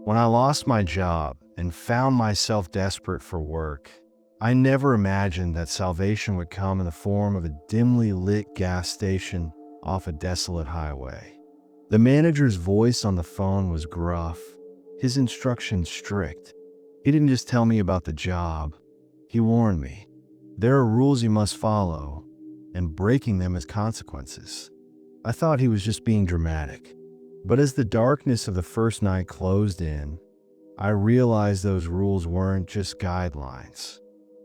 When I lost my job and found myself desperate for work, I never imagined that salvation would come in the form of a dimly lit gas station off a desolate highway. The manager's voice on the phone was gruff, his instructions strict. He didn't just tell me about the job, he warned me. There are rules you must follow, and breaking them has consequences. I thought he was just being dramatic. But as the darkness of the first night closed in, I realized those rules weren't just guidelines.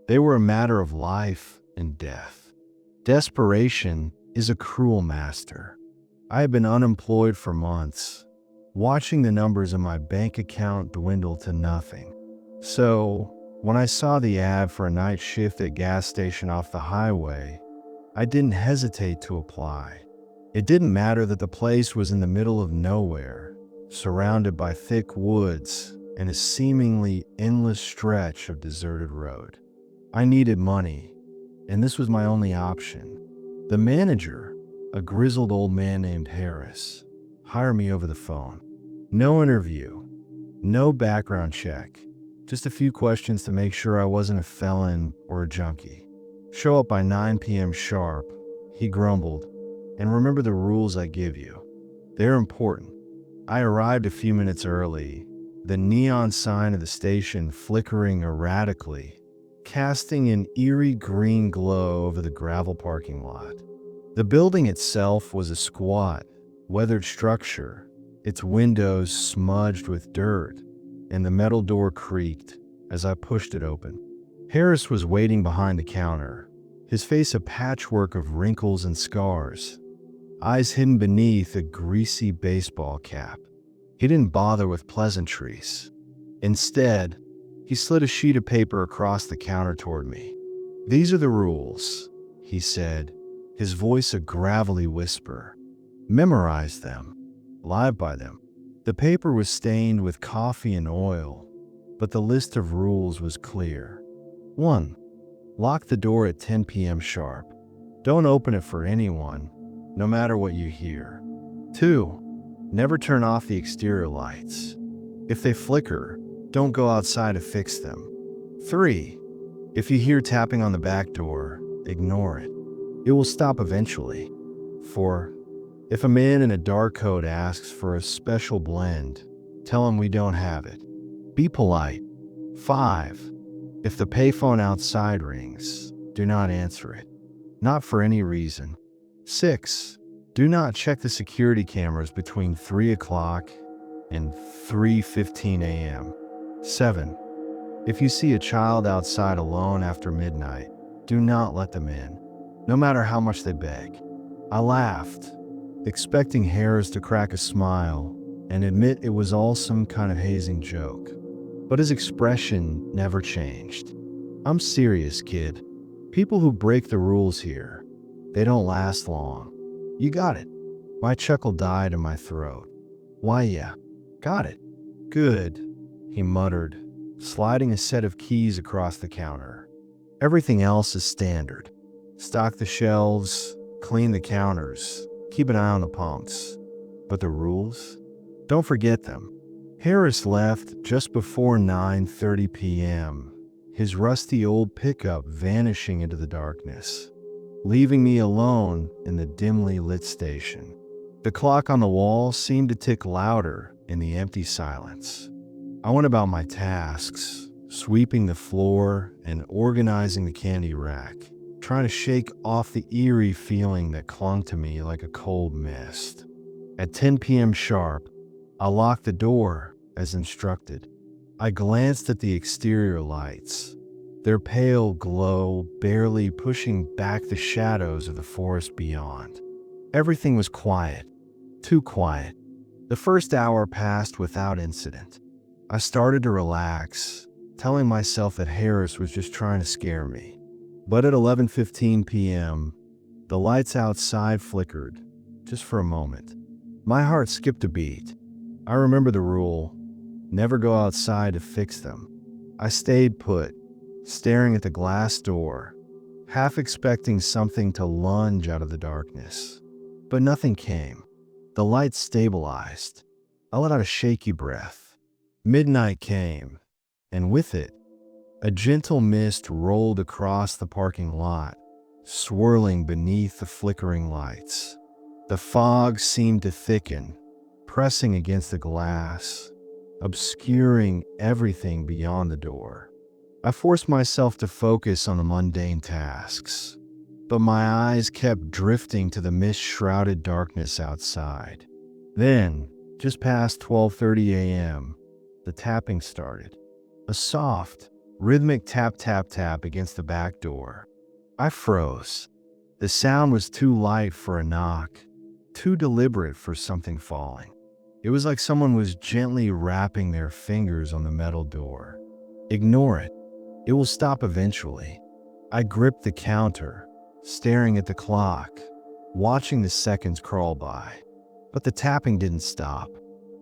They were a matter of life and death. Desperation is a cruel master. I had been unemployed for months, watching the numbers in my bank account dwindle to nothing. So, when I saw the ad for a night shift at gas station off the highway, I didn't hesitate to apply. It didn't matter that the place was in the middle of nowhere, surrounded by thick woods and a seemingly endless stretch of deserted road. I needed money, and this was my only option. The manager, a grizzled old man named Harris, hired me over the phone. No interview, no background check, just a few questions to make sure I wasn't a felon or a junkie. Show up by 9 p.m. sharp, he grumbled, and remember the rules I give you. They're important. I arrived a few minutes early, the neon sign of the station flickering erratically, casting an eerie green glow over the gravel parking lot. The building itself was a squat, weathered structure, its windows smudged with dirt, and the metal door creaked as I pushed it open. Harris was waiting behind the counter, his face a patchwork of wrinkles and scars, eyes hidden beneath a greasy baseball cap. He didn't bother with pleasantries. Instead, he slid a sheet of paper across the counter toward me. "These are the rules," he said, his voice a gravelly whisper. "Memorize them. Live by them." The paper was stained with coffee and oil, but the list of rules was clear. 1. Lock the door at 10 p.m. sharp. Don't open it for anyone, no matter what you hear. 2. Never turn off the exterior lights. If they flicker, don't go outside to fix them. 3. If you hear tapping on the back door, ignore it. It will stop eventually. 4. If a man in a dark coat asks for a special blend, tell him we don't have it. Be polite. 5. If the payphone outside rings, do not answer it. Not for any reason. 6. Do not check the security cameras between 3 o'clock and 3:15 a.m. 7. If you see a child outside alone after midnight, do not let them in, no matter how much they beg. I laughed, expecting Harris to crack a smile and admit it was all some kind of hazing joke. But his expression never changed. "I'm serious, kid. People who break the rules here, they don't last long. You got it." My chuckle died in my throat. "Why, yeah, got it." "Good," he muttered, sliding a set of keys across the counter. "Everything else is standard. Stock the shelves, clean the counters, keep an eye on the pumps. But the rules? Don't forget them." Harris left just before 9:30 p.m., his rusty old pickup vanishing into the darkness, leaving me alone in the dimly lit station. The clock on the wall seemed to tick louder in the empty silence. I went about my tasks, sweeping the floor and organizing the candy rack, trying to shake off the eerie feeling that clung to me like a cold mist. At 10 p.m. sharp, I locked the door as instructed. I glanced at the exterior lights, their pale glow barely pushing back the shadows of the forest beyond. Everything was quiet, too quiet. The first hour passed without incident. I started to relax, telling myself that Harris was just trying to scare me. But at 11:15 p.m., the lights outside flickered, just for a moment. My heart skipped a beat. I remember the rule: never go outside to fix them. I stayed put, staring at the glass door, half expecting something to lunge out of the darkness. But nothing came. The lights stabilized. I let out a shaky breath. Midnight came, and with it, a gentle mist rolled across the parking lot, swirling beneath the flickering lights. The fog seemed to thicken, pressing against the glass, obscuring everything beyond the door. I forced myself to focus on the mundane tasks, but my eyes kept drifting to the mist-shrouded darkness outside. Then, just past 12:30 a.m., the tapping started. A soft, rhythmic tap-tap-tap against the back door. I froze. The sound was too light for a knock, too deliberate for something falling. It was like someone was gently rapping their fingers on the metal door. Ignore it. It will stop eventually. I gripped the counter, staring at the clock, watching the seconds crawl by. But the tapping didn't stop.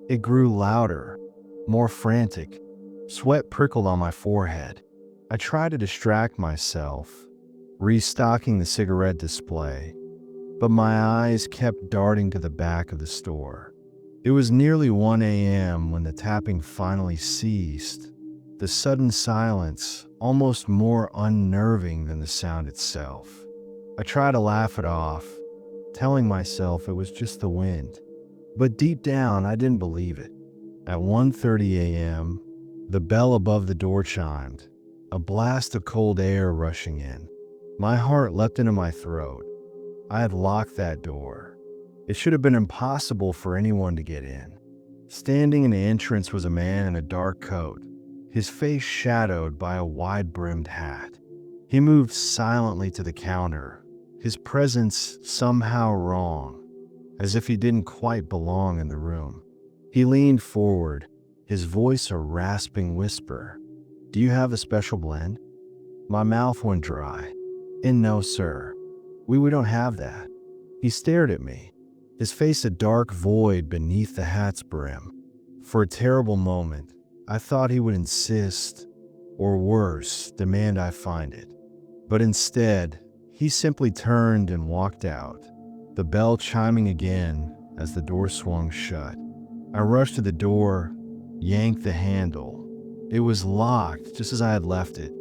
It grew louder, more frantic. Sweat prickled on my forehead. I tried to distract myself, restocking the cigarette display, but my eyes kept darting to the back of the store. It was nearly 1 a.m. when the tapping finally ceased, the sudden silence almost more unnerving than the sound itself. I tried to laugh it off, telling myself it was just the wind. But deep down, I didn't believe it. At 1:30 a.m., the bell above the door chimed, a blast of cold air rushing in. My heart leapt into my throat. I had locked that door. It should have been impossible for anyone to get in. Standing in the entrance was a man in a dark coat, his face shadowed by a wide-brimmed hat. He moved silently to the counter, his presence somehow wrong, as if he didn't quite belong in the room. He leaned forward, his voice a rasping whisper. "Do you have a special blend?" My mouth went dry. "And no, sir. We don't have that." He stared at me, his face a dark void beneath the hat's brim. For a terrible moment, I thought he would insist, or worse, demand I find it. But instead, he simply turned and walked out, the bell chiming again as the door swung shut. I rushed to the door, yanked the handle. It was locked just as I had left it.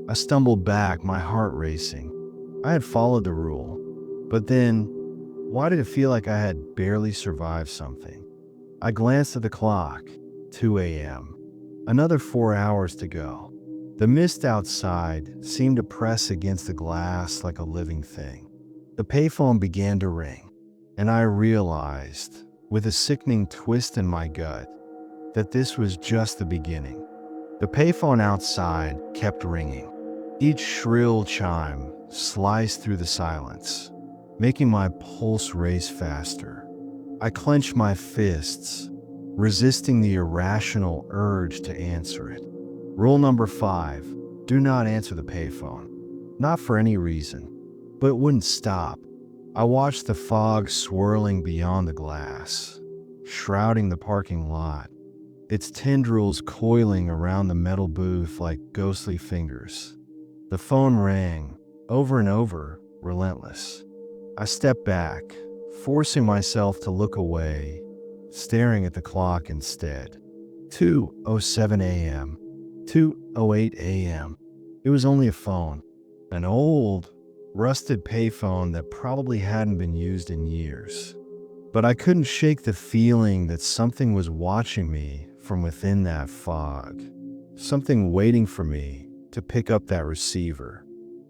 I stumbled back, my heart racing. I had followed the rule, but then, why did it feel like I had barely survived something? I glanced at the clock, 2 a.m. Another 4 hours to go. The mist outside seemed to press against the glass like a living thing. The payphone began to ring, and I realized, with a sickening twist in my gut, that this was just the beginning. The payphone outside kept ringing. Each shrill chime sliced through the silence, making my pulse race faster. I clenched my fists, resisting the irrational urge to answer it. Rule number 5, do not answer the payphone. Not for any reason, but it wouldn't stop. I watched the fog swirling beyond the glass, shrouding the parking lot, its tendrils coiling around the metal booth like ghostly fingers. The phone rang, over and over, relentless. I stepped back, forcing myself to look away, staring at the clock instead. 2:07 a.m. 2:08 a.m. It was only a phone, an old, rusted payphone that probably hadn't been used in years. But I couldn't shake the feeling that something was watching me from within that fog, something waiting for me to pick up that receiver.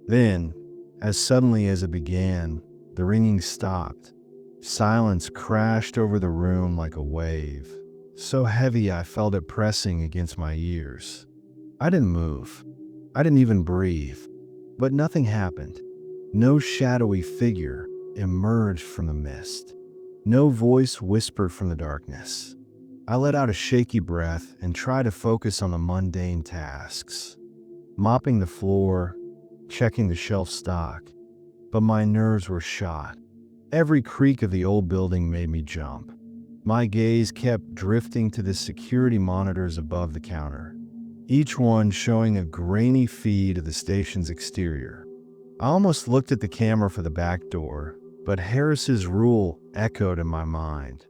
Then, as suddenly as it began, the ringing stopped. Silence crashed over the room like a wave, so heavy I felt it pressing against my ears. I didn't move. I didn't even breathe. But nothing happened. No shadowy figure emerged from the mist. No voice whispered from the darkness. I let out a shaky breath and tried to focus on the mundane tasks, mopping the floor, checking the shelf stock. But my nerves were shot. Every creak of the old building made me jump. My gaze kept drifting to the security monitors above the counter, each one showing a grainy feed of the station's exterior. I almost looked at the camera for the back door, but Harris's rule echoed in my mind.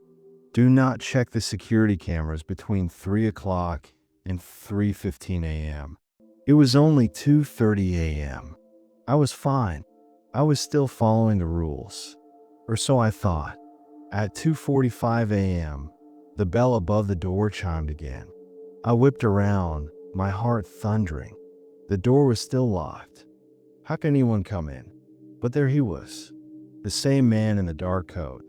Do not check the security cameras between 3 o'clock and 3:15 a.m. It was only 2:30 a.m. I was fine. I was still following the rules. Or so I thought. At 2:45 a.m., the bell above the door chimed again. I whipped around, my heart thundering. The door was still locked. How could anyone come in? But there he was. The same man in the dark coat.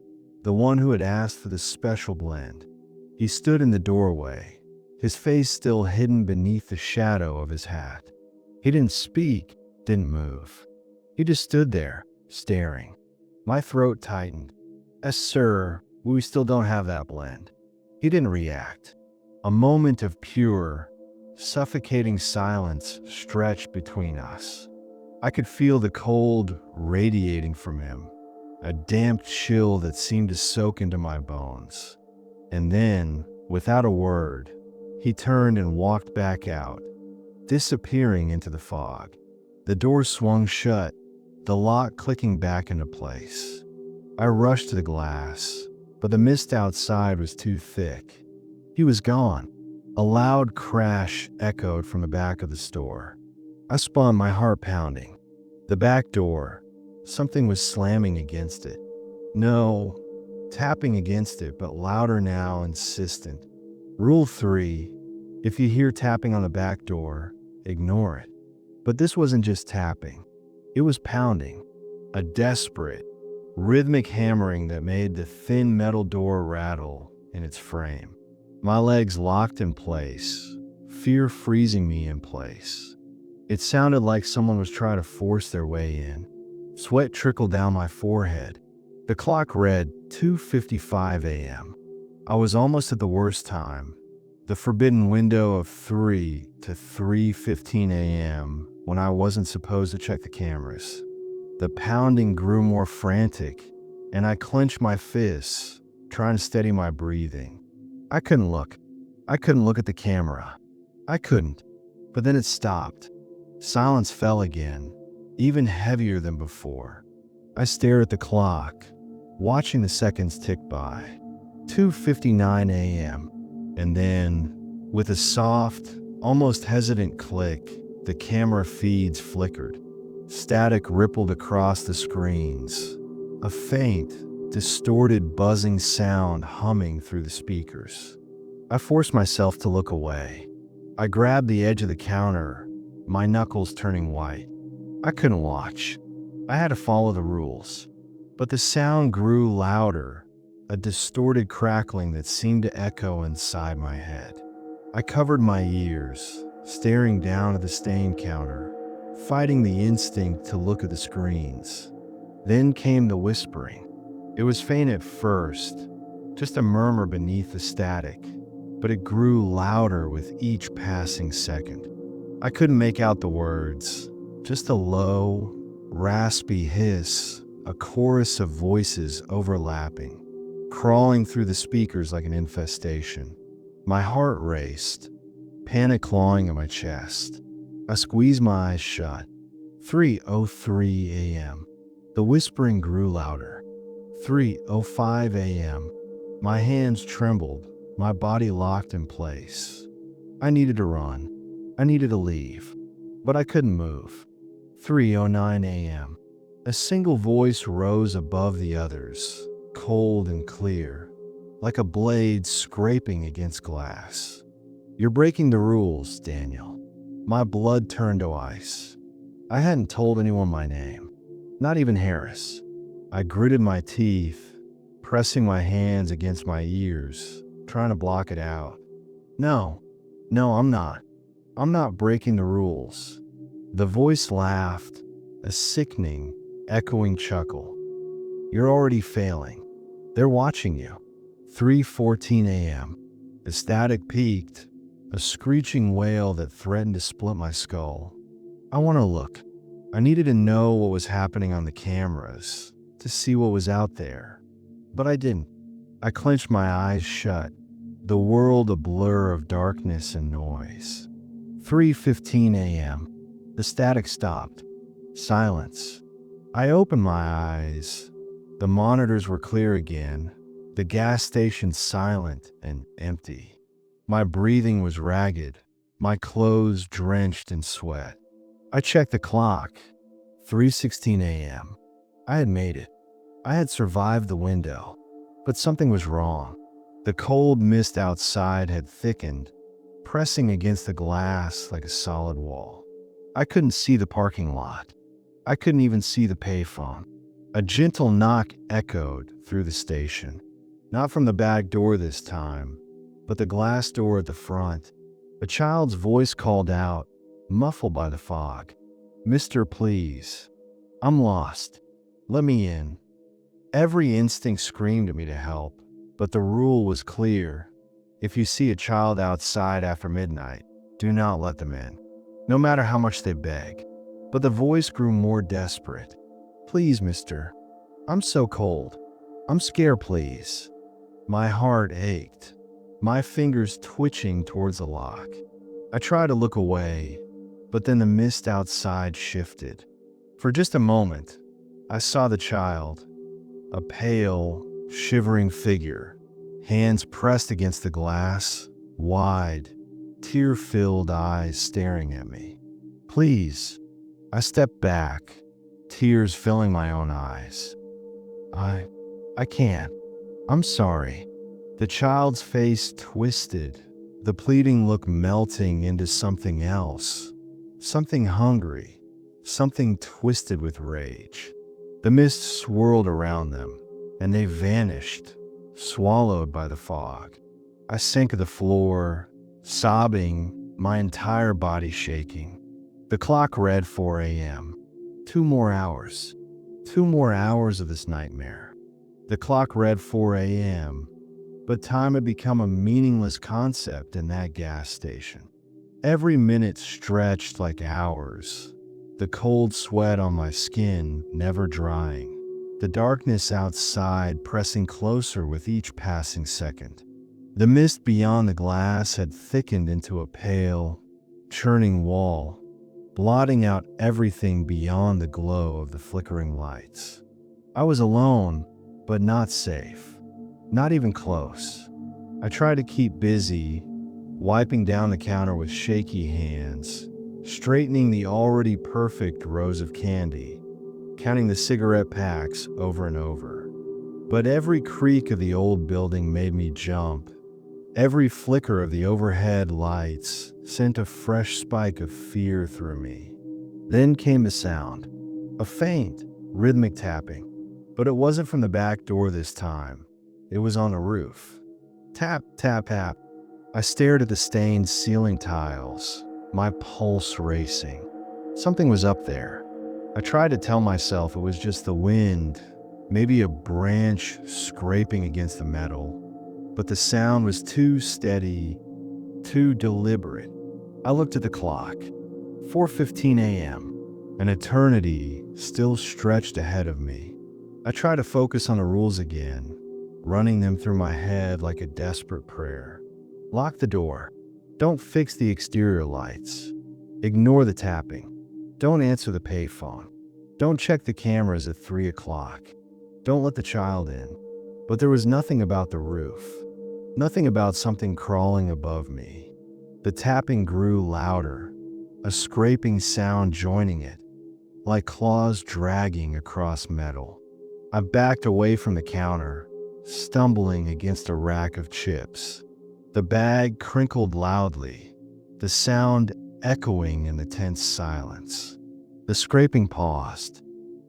The one who had asked for the special blend. He stood in the doorway, his face still hidden beneath the shadow of his hat. He didn't speak, didn't move. He just stood there, staring. My throat tightened. "Yes, sir, we still don't have that blend." He didn't react. A moment of pure, suffocating silence stretched between us. I could feel the cold radiating from him, a damp chill that seemed to soak into my bones. And then, without a word, he turned and walked back out, disappearing into the fog. The door swung shut, the lock clicking back into place. I rushed to the glass, but the mist outside was too thick. He was gone. A loud crash echoed from the back of the store. I spun, my heart pounding. The back door. Something was slamming against it. No, tapping against it, but louder now, insistent. Rule 3, if you hear tapping on the back door, ignore it. But this wasn't just tapping. It was pounding. A desperate, rhythmic hammering that made the thin metal door rattle in its frame. My legs locked in place, fear freezing me in place. It sounded like someone was trying to force their way in. Sweat trickled down my forehead. The clock read 2:55 a.m. I was almost at the worst time, the forbidden window of 3 to 3:15 a.m. when I wasn't supposed to check the cameras. The pounding grew more frantic, and I clenched my fists, trying to steady my breathing. I couldn't look. I couldn't look at the camera. I couldn't. But then it stopped. Silence fell again, even heavier than before. I stared at the clock, watching the seconds tick by. 2:59 a.m. And then, with a soft, almost hesitant click, the camera feeds flickered. Static rippled across the screens. A faint, distorted buzzing sound humming through the speakers. I forced myself to look away. I grabbed the edge of the counter, my knuckles turning white. I couldn't watch. I had to follow the rules. But the sound grew louder, a distorted crackling that seemed to echo inside my head. I covered my ears, staring down at the stain counter, fighting the instinct to look at the screens. Then came the whispering. It was faint at first, just a murmur beneath the static, but it grew louder with each passing second. I couldn't make out the words, just a low, raspy hiss, a chorus of voices overlapping, crawling through the speakers like an infestation. My heart raced, panic clawing at my chest. I squeezed my eyes shut. 3:03 a.m. The whispering grew louder. 3:05 a.m. My hands trembled, my body locked in place. I needed to run. I needed to leave, but I couldn't move. 3:09 a.m. A single voice rose above the others, cold and clear, like a blade scraping against glass. "You're breaking the rules, Daniel." My blood turned to ice. I hadn't told anyone my name, not even Harris. I gritted my teeth, pressing my hands against my ears, trying to block it out. No, I'm not. I'm not breaking the rules. The voice laughed, a sickening, echoing chuckle. "You're already failing. They're watching you." 3:14 a.m. The static peaked, a screeching wail that threatened to split my skull. I want to look. I needed to know what was happening on the cameras, to see what was out there. But I didn't. I clenched my eyes shut, the world a blur of darkness and noise. 3:15 a.m. The static stopped. Silence. I opened my eyes. The monitors were clear again, The gas station silent and empty. My breathing was ragged, my clothes drenched in sweat. I checked the clock. 3:16 a.m. I had made it. I had survived the window. But something was wrong. The cold mist outside had thickened, pressing against the glass like a solid wall. I couldn't see the parking lot. I couldn't even see the payphone. A gentle knock echoed through the station. Not from the back door this time, but the glass door at the front. A child's voice called out, muffled by the fog. "Mister, please. I'm lost. Let me in." Every instinct screamed at me to help, but the rule was clear. If you see a child outside after midnight, do not let them in, no matter how much they beg. But the voice grew more desperate. "Please, mister. I'm so cold. I'm scared, please." My heart ached, my fingers twitching towards the lock. I tried to look away, but then the mist outside shifted. For just a moment, I saw the child, a pale, shivering figure, hands pressed against the glass, wide, tear-filled eyes staring at me. "Please." I stepped back, tears filling my own eyes. I can't. I'm sorry." The child's face twisted, the pleading look melting into something else, something hungry, something twisted with rage. The mist swirled around them, and they vanished, swallowed by the fog. I sank to the floor, sobbing, my entire body shaking. The clock read 4 a.m. 2 more hours. 2 more hours of this nightmare. The clock read 4 a.m., but time had become a meaningless concept in that gas station. Every minute stretched like hours, the cold sweat on my skin never drying, the darkness outside pressing closer with each passing second. The mist beyond the glass had thickened into a pale, churning wall, blotting out everything beyond the glow of the flickering lights. I was alone, but not safe. Not even close. I tried to keep busy, wiping down the counter with shaky hands, straightening the already perfect rows of candy, counting the cigarette packs over and over. But every creak of the old building made me jump. Every flicker of the overhead lights sent a fresh spike of fear through me. Then came the sound, a faint, rhythmic tapping. But it wasn't from the back door this time. It was on the roof. Tap, tap, tap. I stared at the stained ceiling tiles, my pulse racing. Something was up there. I tried to tell myself it was just the wind, maybe a branch scraping against the metal. But the sound was too steady, too deliberate. I looked at the clock. 4:15 a.m. An eternity still stretched ahead of me. I tried to focus on the rules again, running them through my head like a desperate prayer. Lock the door. Don't fix the exterior lights. Ignore the tapping. Don't answer the payphone. Don't check the cameras at 3 o'clock. Don't let the child in. But there was nothing about the roof. Nothing about something crawling above me. The tapping grew louder, a scraping sound joining it, like claws dragging across metal. I backed away from the counter, stumbling against a rack of chips. The bag crinkled loudly, the sound echoing in the tense silence. The scraping paused,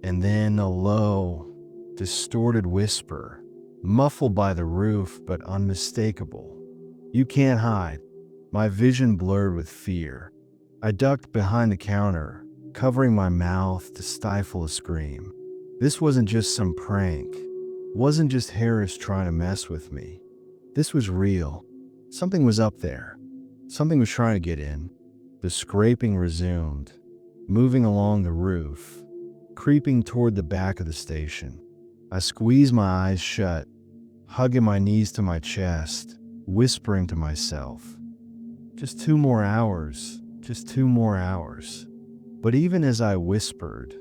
and then a low, distorted whisper, muffled by the roof but unmistakable. "You can't hide." My vision blurred with fear. I ducked behind the counter, covering my mouth to stifle a scream. This wasn't just some prank. Wasn't just Harris trying to mess with me. This was real. Something was up there. Something was trying to get in. The scraping resumed, moving along the roof, creeping toward the back of the station. I squeezed my eyes shut, hugging my knees to my chest, whispering to myself, "Just 2 more hours, just 2 more hours." But even as I whispered,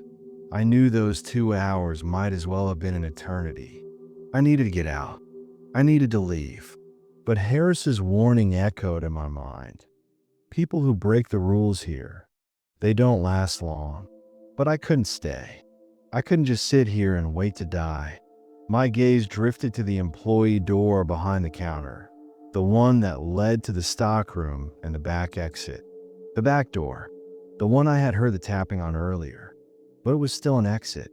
I knew those 2 hours might as well have been an eternity. I needed to get out. I needed to leave. But Harris's warning echoed in my mind. People who break the rules here, they don't last long. But I couldn't stay. I couldn't just sit here and wait to die. My gaze drifted to the employee door behind the counter, the one that led to the stockroom and the back exit. The back door, the one I had heard the tapping on earlier, but it was still an exit.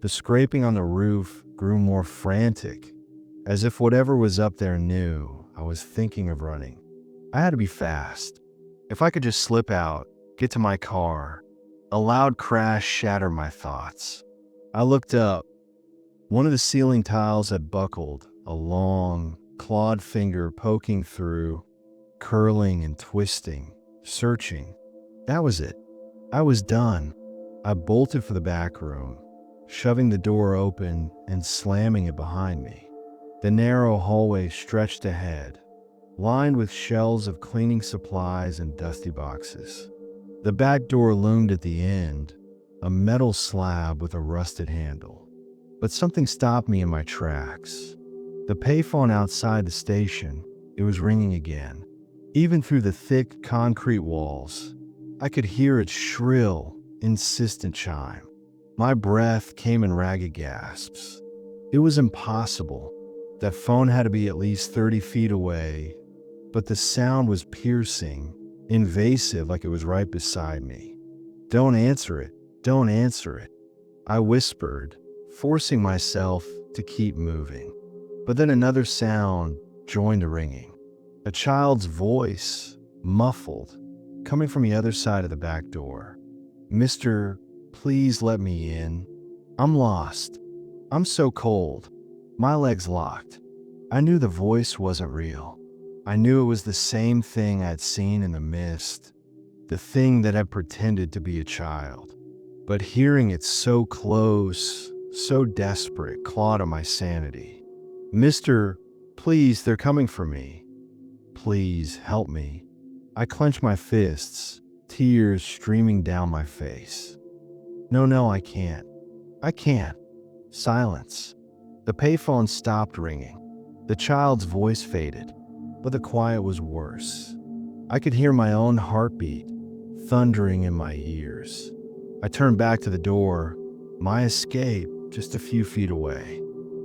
The scraping on the roof grew more frantic, as if whatever was up there knew I was thinking of running. I had to be fast. If I could just slip out, get to my car. A loud crash shattered my thoughts. I looked up. One of the ceiling tiles had buckled, a long, clawed finger poking through, curling and twisting, searching. That was it. I was done. I bolted for the back room, shoving the door open and slamming it behind me. The narrow hallway stretched ahead, lined with shelves of cleaning supplies and dusty boxes. The back door loomed at the end, a metal slab with a rusted handle. But something stopped me in my tracks. The payphone outside the station, it was ringing again. Even through the thick concrete walls, I could hear its shrill, insistent chime. My breath came in ragged gasps. It was impossible. That phone had to be at least 30 feet away, but the sound was piercing, invasive, like it was right beside me. "Don't answer it. Don't answer it," I whispered, forcing myself to keep moving. But then another sound joined the ringing. A child's voice, muffled, coming from the other side of the back door. "Mister, please let me in. I'm lost. I'm so cold." My legs locked. I knew the voice wasn't real. I knew it was the same thing I'd seen in the mist, the thing that had pretended to be a child. But hearing it so close, so desperate, clawed at my sanity. "Mister, please, they're coming for me. Please, help me." I clenched my fists, tears streaming down my face. No, I can't. I can't." Silence. The payphone stopped ringing. The child's voice faded, but the quiet was worse. I could hear my own heartbeat thundering in my ears. I turned back to the door, my escape just a few feet away.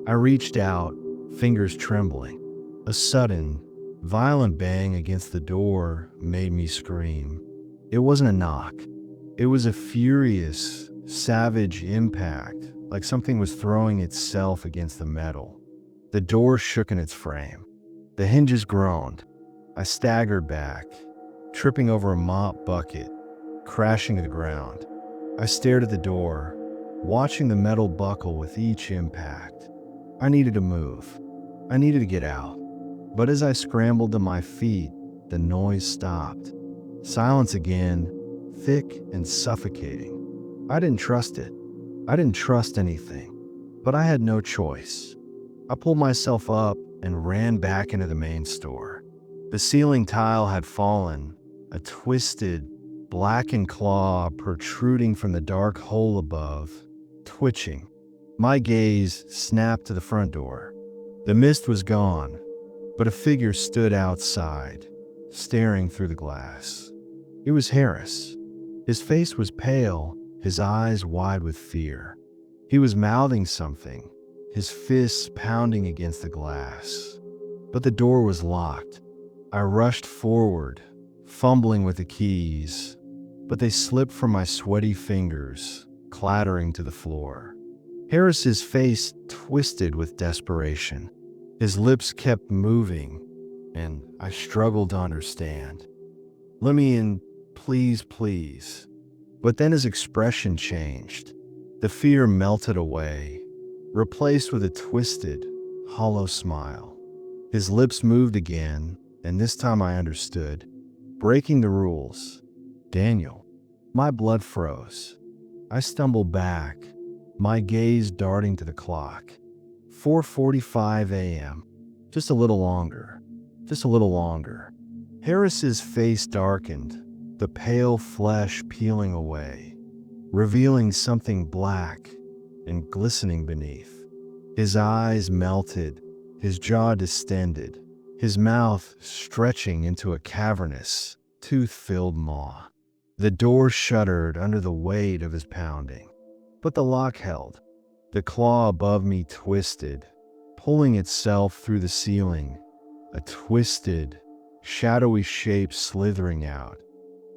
I reached out, fingers trembling. A sudden, violent bang against the door made me scream. It wasn't a knock. It was a furious, savage impact, like something was throwing itself against the metal. The door shook in its frame. The hinges groaned. I staggered back, tripping over a mop bucket, crashing to the ground. I stared at the door, watching the metal buckle with each impact. I needed to move. I needed to get out. But as I scrambled to my feet, the noise stopped. Silence again, thick and suffocating. I didn't trust it. I didn't trust anything. But I had no choice. I pulled myself up and ran back into the main store. The ceiling tile had fallen, a twisted, blackened claw protruding from the dark hole above, twitching. My gaze snapped to the front door. The mist was gone, but a figure stood outside, staring through the glass. It was Harris. His face was pale, his eyes wide with fear. He was mouthing something, his fists pounding against the glass. But the door was locked. I rushed forward, fumbling with the keys, but they slipped from my sweaty fingers, clattering to the floor. Harris's face twisted with desperation. His lips kept moving, and I struggled to understand. "Let me in, please, please." But then his expression changed. The fear melted away, replaced with a twisted, hollow smile. His lips moved again, and this time I understood. Breaking the rules. Daniel. My blood froze. I stumbled back, my gaze darting to the clock. 4:45 a.m. Just a little longer. Just a little longer. Harris's face darkened, the pale flesh peeling away, revealing something black and glistening beneath. His eyes melted, his jaw distended, his mouth stretching into a cavernous, tooth-filled maw. The door shuddered under the weight of his pounding, but the lock held. The claw above me twisted, pulling itself through the ceiling, a twisted, shadowy shape slithering out,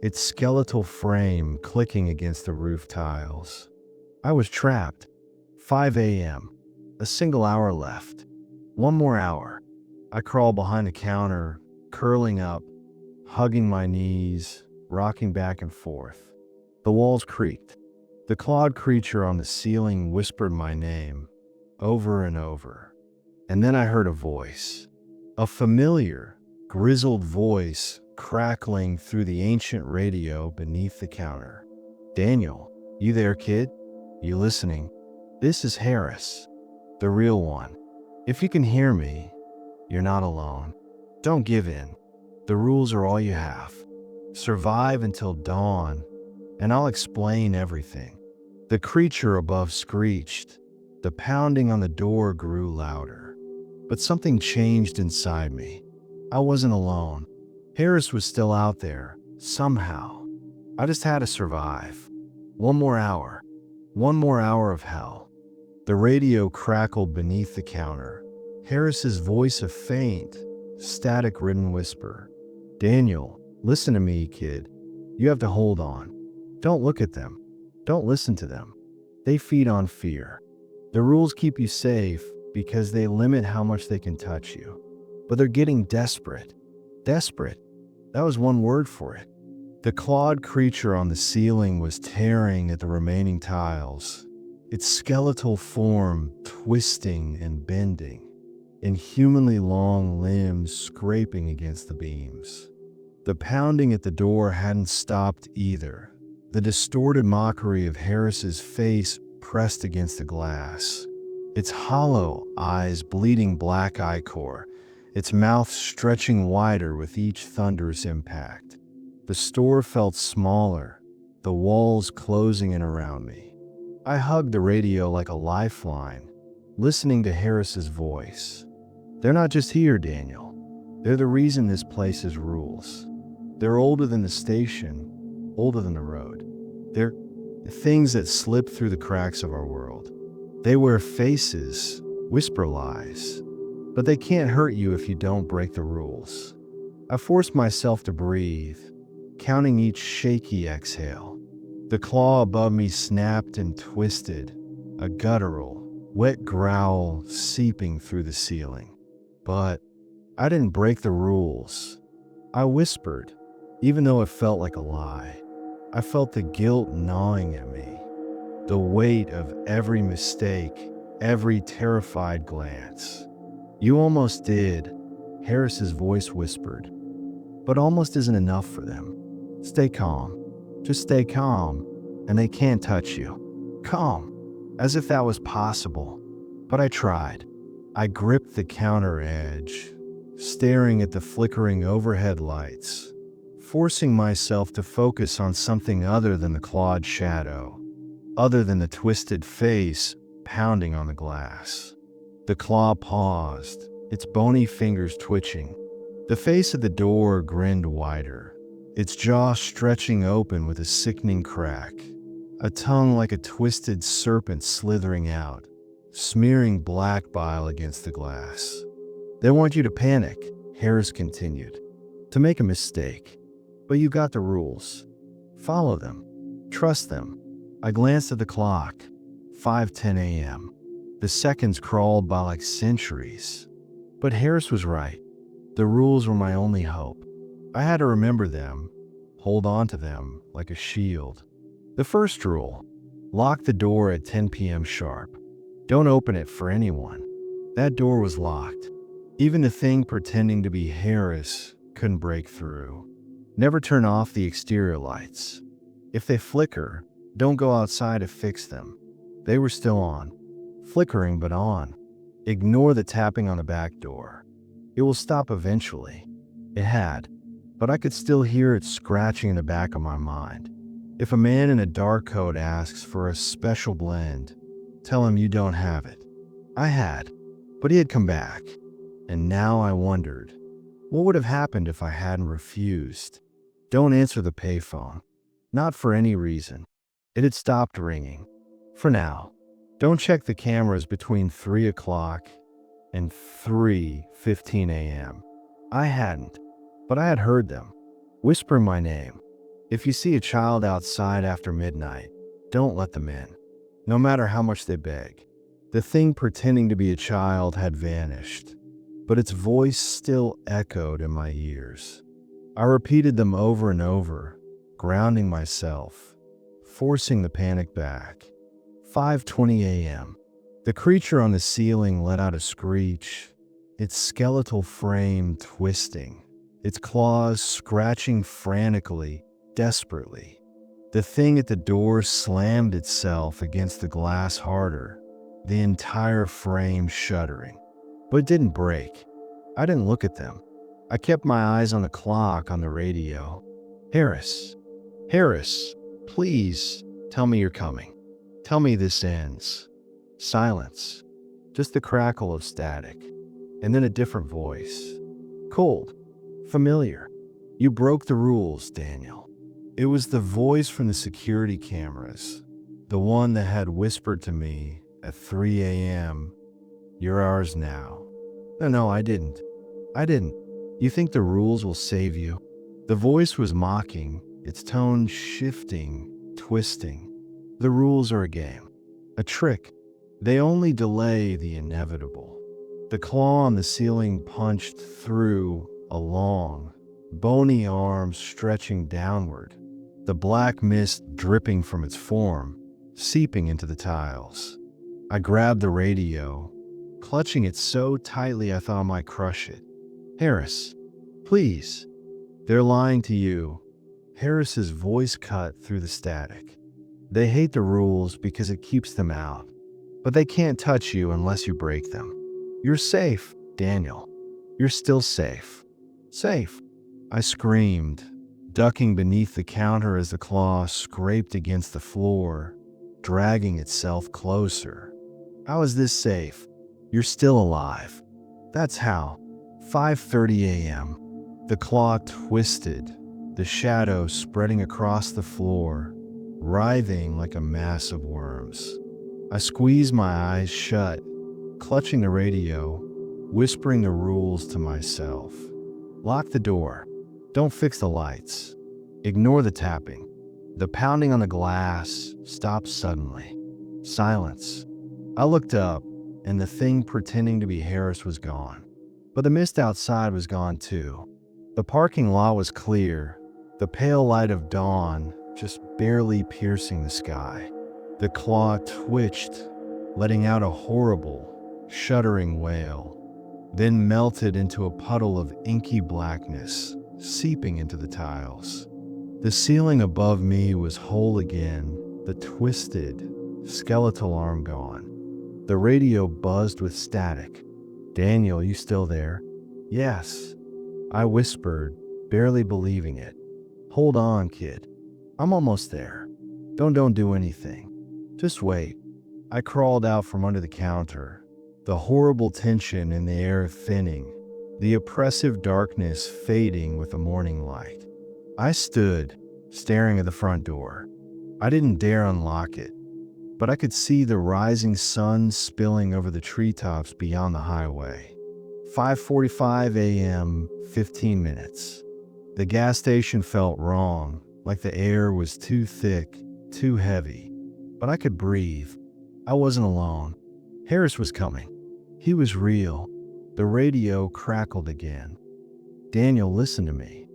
its skeletal frame clicking against the roof tiles. I was trapped. 5 a.m. A single hour left. One more hour. I crawled behind the counter, curling up, hugging my knees, rocking back and forth. The walls creaked. The clawed creature on the ceiling whispered my name, over and over. And then I heard a voice. A familiar, grizzled voice crackling through the ancient radio beneath the counter. "Daniel, you there, kid? You listening? This is Harris, the real one. If you can hear me, you're not alone. Don't give in. The rules are all you have. Survive until dawn, and I'll explain everything." The creature above screeched. The pounding on the door grew louder. But something changed inside me. I wasn't alone. Harris was still out there, somehow. I just had to survive. One more hour. One more hour of hell. The radio crackled beneath the counter. Harris's voice a faint, static-ridden whisper. "Daniel, listen to me, kid. You have to hold on. Don't look at them. Don't listen to them. They feed on fear. The rules keep you safe because they limit how much they can touch you. But they're getting desperate. Desperate. That was one word for it." The clawed creature on the ceiling was tearing at the remaining tiles, its skeletal form twisting and bending, inhumanly long limbs scraping against the beams. The pounding at the door hadn't stopped either. The distorted mockery of Harris's face pressed against the glass, its hollow eyes bleeding black ichor, its mouth stretching wider with each thunderous impact. The store felt smaller, the walls closing in around me. I hugged the radio like a lifeline, listening to Harris's voice. "They're not just here, Daniel. They're the reason this place has rules. They're older than the station, older than the road. They're things that slip through the cracks of our world. They wear faces, whisper lies, but they can't hurt you if you don't break the rules." I forced myself to breathe, counting each shaky exhale. The claw above me snapped and twisted, a guttural, wet growl seeping through the ceiling. But I didn't break the rules. I whispered, even though it felt like a lie. I felt the guilt gnawing at me, the weight of every mistake, every terrified glance. "You almost did," Harris's voice whispered. "But almost isn't enough for them. Stay calm. Just stay calm, and they can't touch you." Calm, as if that was possible. But I tried. I gripped the counter edge, staring at the flickering overhead lights, forcing myself to focus on something other than the clawed shadow, other than the twisted face pounding on the glass. The claw paused, its bony fingers twitching. The face of the door grinned wider, its jaw stretching open with a sickening crack, a tongue like a twisted serpent slithering out, smearing black bile against the glass. "They want you to panic," Harris continued, "to make a mistake. But you got the rules. Follow them. Trust them." I glanced at the clock. 5:10 a.m. The seconds crawled by like centuries. But Harris was right. The rules were my only hope. I had to remember them, hold on to them like a shield. The first rule: lock the door at 10 p.m. sharp. Don't open it for anyone. That door was locked. Even the thing pretending to be Harris couldn't break through. Never turn off the exterior lights. If they flicker, don't go outside to fix them. They were still on. Flickering but on. Ignore the tapping on the back door. It will stop eventually. It had, but I could still hear it scratching in the back of my mind. If a man in a dark coat asks for a special blend, tell him you don't have it. I had, but he had come back. And now I wondered, what would have happened if I hadn't refused? Don't answer the payphone. Not for any reason. It had stopped ringing. For now. Don't check the cameras between 3 o'clock and 3:15 a.m. I hadn't, but I had heard them whispering my name. If you see a child outside after midnight, don't let them in, no matter how much they beg. The thing pretending to be a child had vanished, but its voice still echoed in my ears. I repeated them over and over, grounding myself, forcing the panic back. 5:20 a.m. The creature on the ceiling let out a screech, its skeletal frame twisting, its claws scratching frantically, desperately. The thing at the door slammed itself against the glass harder, the entire frame shuddering. But it didn't break. I didn't look at them. I kept my eyes on the clock on the radio. Harris, Harris, please tell me you're coming. Tell me this ends. Silence. Just the crackle of static. And then a different voice. Cold. Familiar. You broke the rules, Daniel. It was the voice from the security cameras. The one that had whispered to me at 3 a.m. You're ours now. No, I didn't. You think the rules will save you? The voice was mocking, its tone shifting, twisting. The rules are a game, a trick. They only delay the inevitable. The claw on the ceiling punched through a long, bony arm stretching downward, the black mist dripping from its form, seeping into the tiles. I grabbed the radio, clutching it so tightly I thought I might crush it. Harris, please. They're lying to you. Harris's voice cut through the static. They hate the rules because it keeps them out, but they can't touch you unless you break them. You're safe, Daniel. You're still safe. Safe. I screamed, ducking beneath the counter as the claw scraped against the floor, dragging itself closer. How is this safe? You're still alive. That's how. 5:30 a.m. The claw twisted, the shadow spreading across the floor, writhing like a mass of worms. I squeezed my eyes shut, clutching the radio, whispering the rules to myself. Lock the door. Don't fix the lights. Ignore the tapping. The pounding on the glass stopped suddenly. Silence. I looked up, and the thing pretending to be Harris was gone. But the mist outside was gone too. The parking lot was clear, the pale light of dawn just barely piercing the sky. The claw twitched, letting out a horrible, shuddering wail, then melted into a puddle of inky blackness, seeping into the tiles. The ceiling above me was whole again, the twisted, skeletal arm gone. The radio buzzed with static. Daniel, you still there? Yes, I whispered, barely believing it. Hold on, kid. I'm almost there. Don't do anything. Just wait. I crawled out from under the counter, the horrible tension in the air thinning, the oppressive darkness fading with the morning light. I stood, staring at the front door. I didn't dare unlock it, but I could see the rising sun spilling over the treetops beyond the highway. 5:45 a.m., 15 minutes. The gas station felt wrong, like the air was too thick, too heavy. But I could breathe. I wasn't alone. Harris was coming. He was real. The radio crackled again. Daniel, listen to me.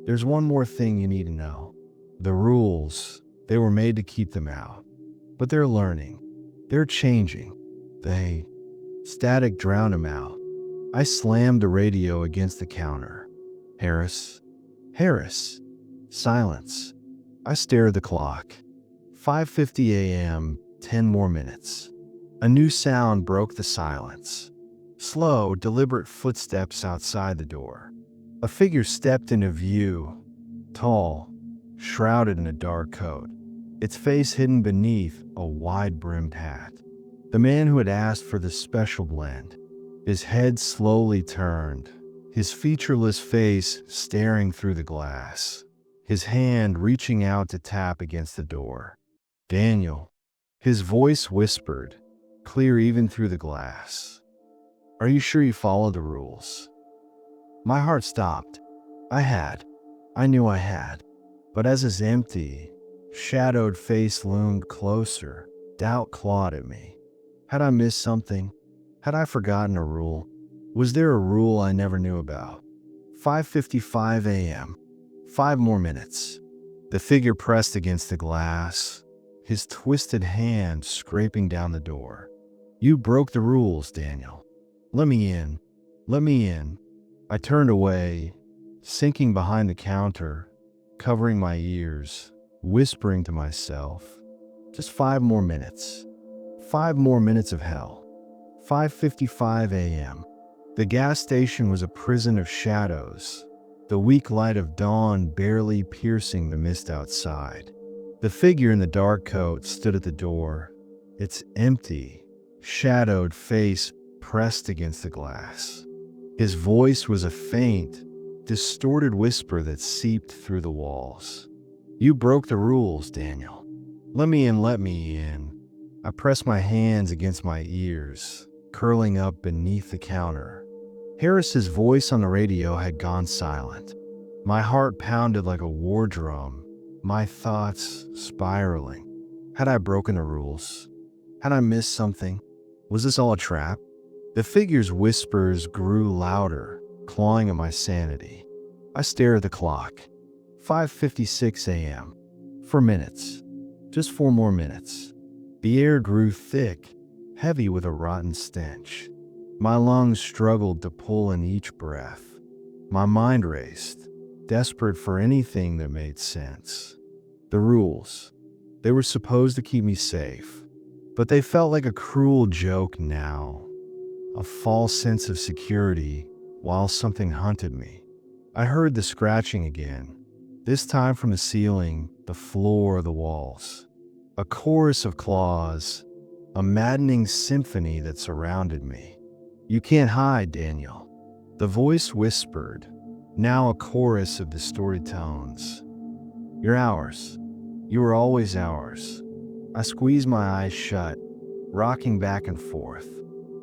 There's one more thing you need to know. The rules, they were made to keep them out. But they're learning. They're changing. Static drowned him out. I slammed the radio against the counter. Harris. Silence. I stared at the clock. 5:50 a.m., 10 more minutes. A new sound broke the silence. Slow, deliberate footsteps outside the door. A figure stepped into view, tall, shrouded in a dark coat, its face hidden beneath a wide-brimmed hat. The man who had asked for the special blend. His head slowly turned, his featureless face staring through the glass, his hand reaching out to tap against the door. Daniel. His voice whispered, clear even through the glass. Are you sure you followed the rules? My heart stopped. I had. I knew I had. But as his empty, shadowed face loomed closer, doubt clawed at me. Had I missed something? Had I forgotten a rule? Was there a rule I never knew about? 5:55 a.m. 5 more minutes. The figure pressed against the glass, his twisted hand scraping down the door. You broke the rules, Daniel. Let me in. Let me in. I turned away, sinking behind the counter, covering my ears, whispering to myself, just 5 more minutes. 5 more minutes of hell. 5:55 a.m. The gas station was a prison of shadows, the weak light of dawn barely piercing the mist outside. The figure in the dark coat stood at the door, its empty, shadowed face pressed against the glass. His voice was a faint, distorted whisper that seeped through the walls. You broke the rules, Daniel. Let me in, let me in. I pressed my hands against my ears, curling up beneath the counter. Harris's voice on the radio had gone silent. My heart pounded like a war drum, my thoughts spiraling. Had I broken the rules? Had I missed something? Was this all a trap? The figure's whispers grew louder, clawing at my sanity. I stared at the clock. 5:56 a.m. 4 minutes. Just 4 more minutes. The air grew thick, heavy with a rotten stench. My lungs struggled to pull in each breath. My mind raced, desperate for anything that made sense. The rules. They were supposed to keep me safe, but they felt like a cruel joke now. A false sense of security while something hunted me. I heard the scratching again, this time from the ceiling, the floor, the walls. A chorus of claws, a maddening symphony that surrounded me. You can't hide, Daniel. The voice whispered, now a chorus of distorted tones. You're ours. You were always ours. I squeezed my eyes shut, rocking back and forth.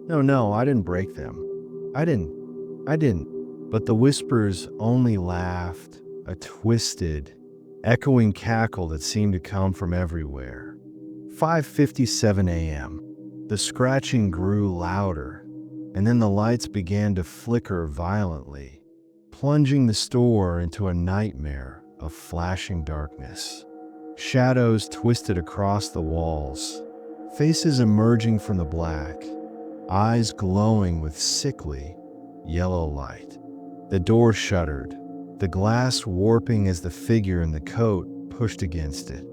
No, I didn't break them. I didn't. But the whispers only laughed, a twisted, echoing cackle that seemed to come from everywhere. 5:57 a.m. The scratching grew louder, and then the lights began to flicker violently, plunging the store into a nightmare of flashing darkness. Shadows twisted across the walls, faces emerging from the black, eyes glowing with sickly, yellow light. The door shuddered, the glass warping as the figure in the coat pushed against it.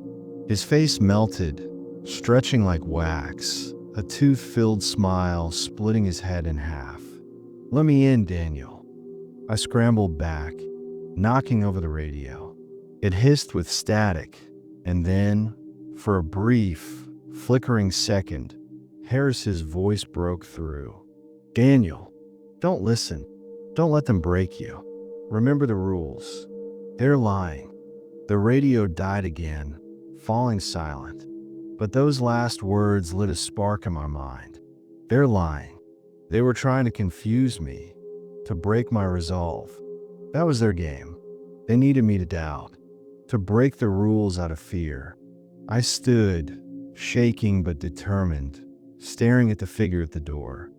His face melted, stretching like wax, a tooth-filled smile splitting his head in half. Let me in, Daniel. I scrambled back, knocking over the radio. It hissed with static, and then, for a brief, flickering second, Harris's voice broke through. Daniel, don't listen. Don't let them break you. Remember the rules. They're lying. The radio died again, falling silent. But those last words lit a spark in my mind. They're lying. They were trying to confuse me, to break my resolve. That was their game. They needed me to doubt, to break the rules out of fear. I stood, shaking but determined, staring at the figure at the door.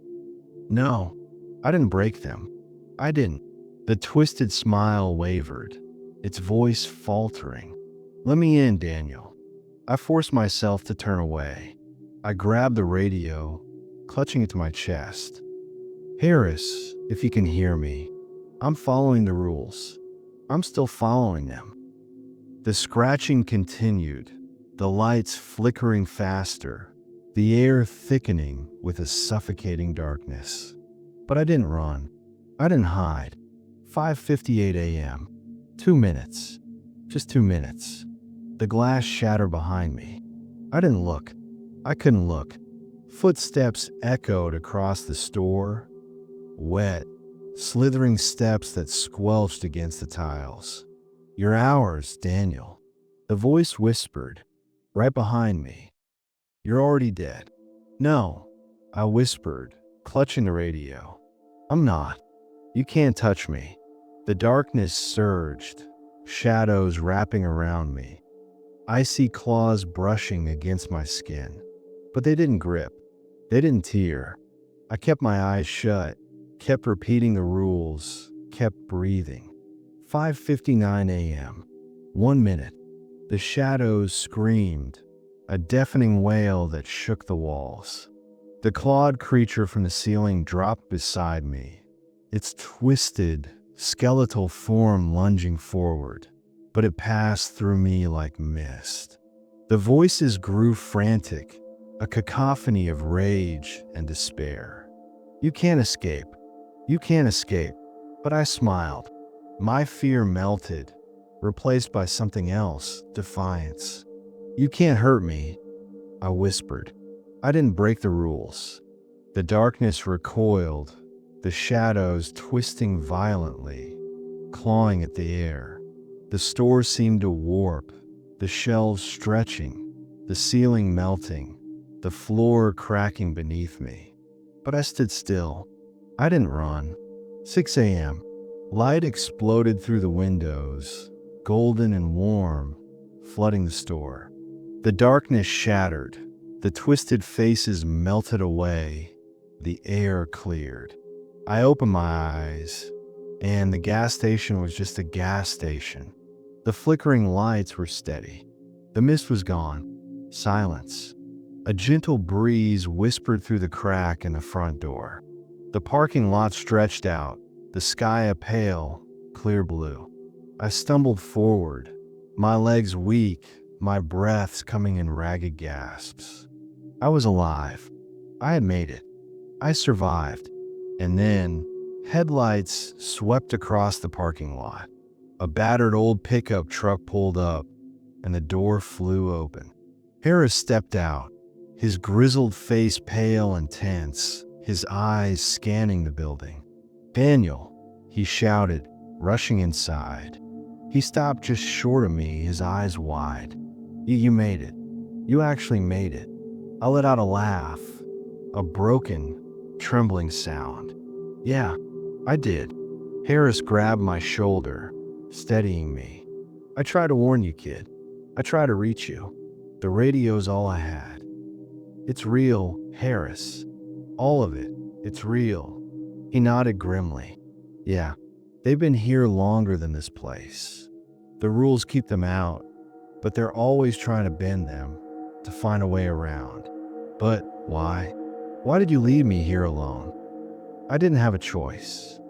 No, I didn't break them. I didn't. The twisted smile wavered, its voice faltering. Let me in, Daniel. I forced myself to turn away. I grabbed the radio, clutching it to my chest. Harris, if you can hear me, I'm following the rules. I'm still following them. The scratching continued, the lights flickering faster, the air thickening with a suffocating darkness. But I didn't run. I didn't hide. 5:58 a.m. 2 minutes. Just 2 minutes. The glass shattered behind me. I didn't look. I couldn't look. Footsteps echoed across the store, wet, slithering steps that squelched against the tiles. "You're ours, Daniel." The voice whispered, right behind me. "You're already dead." "No," I whispered, clutching the radio. "I'm not. You can't touch me." The darkness surged, shadows wrapping around me. Icy claws brushing against my skin. But they didn't grip. They didn't tear. I kept my eyes shut, kept repeating the rules, kept breathing. 5:59 a.m. 1 minute. The shadows screamed, a deafening wail that shook the walls. The clawed creature from the ceiling dropped beside me, its twisted, skeletal form lunging forward, but it passed through me like mist. The voices grew frantic, a cacophony of rage and despair. "You can't escape. You can't escape." But I smiled. My fear melted, replaced by something else, defiance. "You can't hurt me," I whispered. I didn't break the rules. The darkness recoiled, the shadows twisting violently, clawing at the air. The store seemed to warp, the shelves stretching, the ceiling melting, the floor cracking beneath me. But I stood still. I didn't run. 6 a.m. Light exploded through the windows, golden and warm, flooding the store. The darkness shattered. The twisted faces melted away. The air cleared. I opened my eyes, and the gas station was just a gas station. The flickering lights were steady. The mist was gone. Silence. A gentle breeze whispered through the crack in the front door. The parking lot stretched out, the sky a pale, clear blue. I stumbled forward, my legs weak, my breaths coming in ragged gasps. I was alive. I had made it. I survived. And then, headlights swept across the parking lot. A battered old pickup truck pulled up, and the door flew open. Harris stepped out, his grizzled face pale and tense, his eyes scanning the building. "Daniel," he shouted, rushing inside. He stopped just short of me, his eyes wide. You made it. You actually made it." I let out a laugh, a broken, trembling sound. "Yeah, I did." Harris grabbed my shoulder, steadying me. "I tried to warn you, kid. I tried to reach you. The radio's all I had." "It's real, Harris. All of it. It's real." He nodded grimly. "Yeah, they've been here longer than this place. The rules keep them out, but they're always trying to bend them, to find a way around. But why? Why did you leave me here alone?" "I didn't have a choice.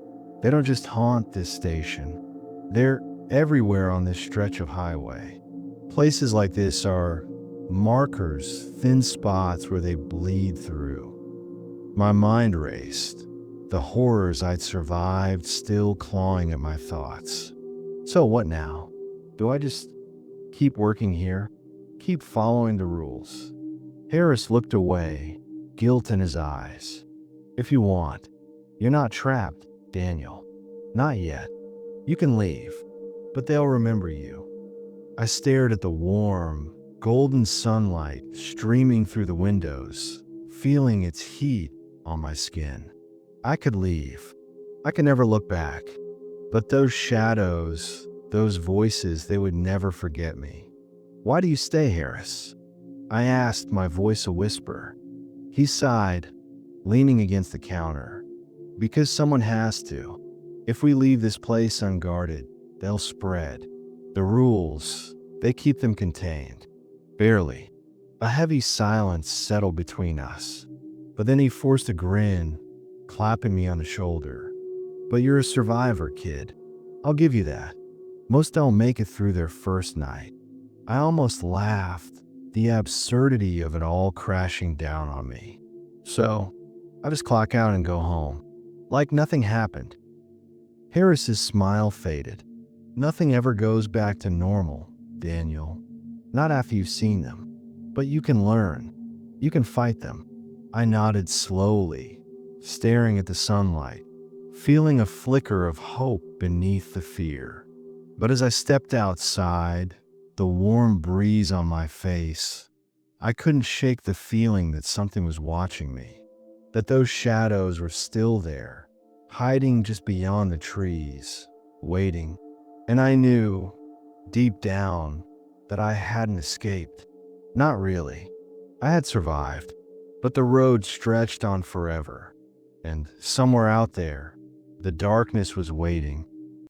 They don't just haunt this station. They're everywhere on this stretch of highway. Places like this are markers, thin spots where they bleed through." My mind raced, the horrors I'd survived still clawing at my thoughts. So what now? Do I just keep working here? Keep following the rules? Harris looked away, guilt in his eyes. "If you want. You're not trapped, Daniel. Not yet. You can leave, but they'll remember you." I stared at the warm, golden sunlight streaming through the windows, feeling its heat on my skin. I could leave. I could never look back. But those shadows, those voices, they would never forget me. "Why do you stay, Harris?" I asked, my voice a whisper. He sighed, leaning against the counter. "Because someone has to. If we leave this place unguarded, they'll spread. The rules, they keep them contained." Barely. A heavy silence settled between us. But then he forced a grin, clapping me on the shoulder. "But you're a survivor, kid. I'll give you that. Most don't make it through their first night." I almost laughed, the absurdity of it all crashing down on me. So, I just clock out and go home, like nothing happened. Harris's smile faded. "Nothing ever goes back to normal, Daniel. Not after you've seen them. But you can learn. You can fight them." I nodded slowly, staring at the sunlight, feeling a flicker of hope beneath the fear. But as I stepped outside, the warm breeze on my face, I couldn't shake the feeling that something was watching me, that those shadows were still there, hiding just beyond the trees, waiting. And I knew, deep down, that I hadn't escaped. Not really. I had survived, but the road stretched on forever. And somewhere out there, the darkness was waiting,